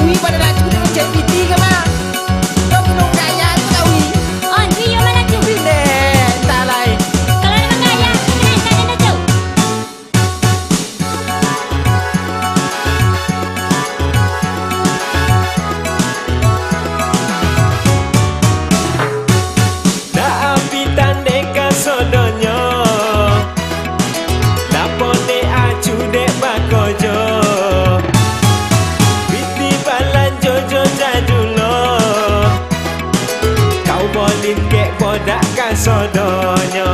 tawi pada nak cuci macam piti ke mah? Kau belum kaya tu tawi. On, video mana tu? Bila tak lain. Kalau memang kaya, kena tak ada tu. Dah api tandai kasodonyo, lapone acu dek bakojo. Piti balan jojo jadulo, kau bolin kek bodak kasodonyo.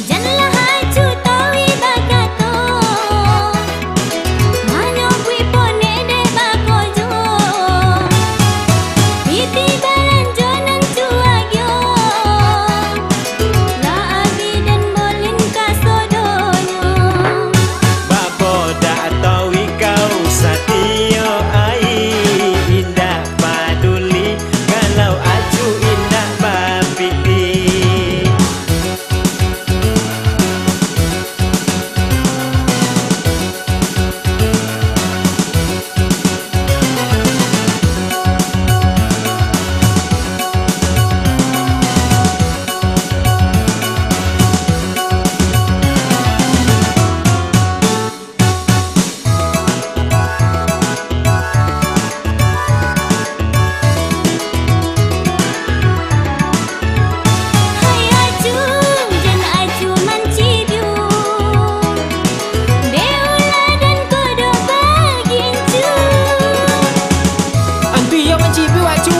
Janganlah haju tawi bakato, mana kui pone de bakojo. Piti balan jonan cuagyo, la abi dan bolin kasodonyo. Babodak tawi kau satio ai, indah paduli kalau acu indah bapiti. Hai aju, jan aju mancibiu, beula dan kodo bagincu. Antu yang mencipi wacu.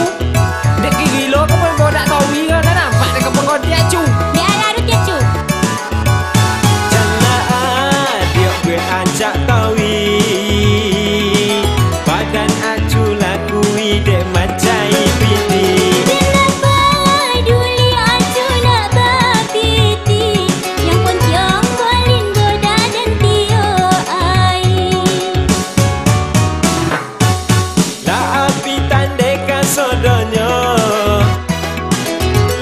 Dek gila kau pun bodak tawi kan tak nampak dekat pengkodi acu. Dia larut ya cu. Janganlah dia gue ajak tawi, badan acu lakui dek macai piti. Kenapa duli aju nak bapiti, yang pun tiang bolin goda dan tio ai. Lah api tandai kasodonyo,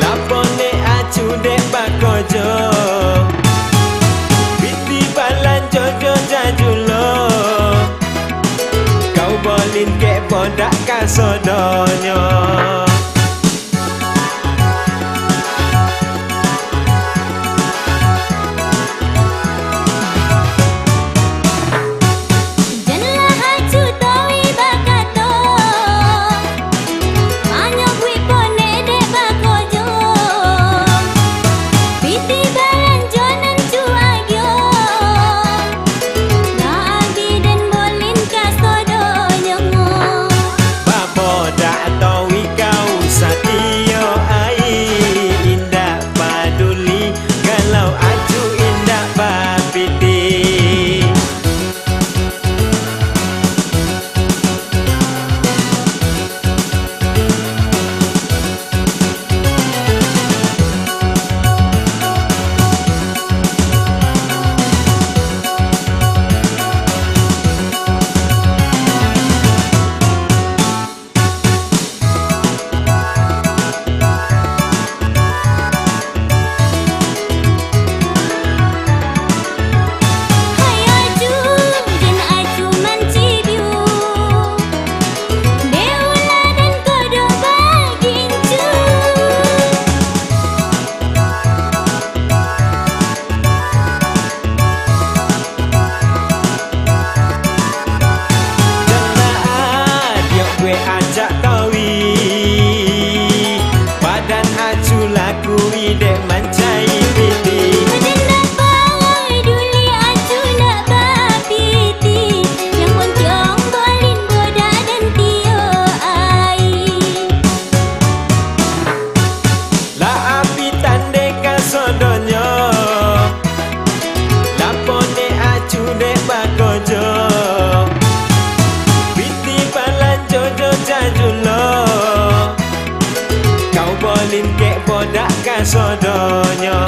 lapone acu dek bakojo. Piti balan jojo jajulo, kau bolin kek bodak kasodonyo. Janganlah haju tawi bakato, mana kui pone de bakojo. Piti balan jonan cuagyo, la abi dan bolin kasodonyo. Babodak tawi kau satio ai, indah paduli kalau acu indah bapiti. Hai aju, jan aju mancibiu, beula dan kodo bagincu. Janganlah dia gue ajak tawi, badan acu lakui dek mancai piti. Kenapa duli aju nak bapiti, yang pun tiang bolin goda dan tio ai. Lah api tandai kasodonyo, lapone acu dek bakojo. Piti balan jojo jajulo, kau bolin kek bodak kasodonyo.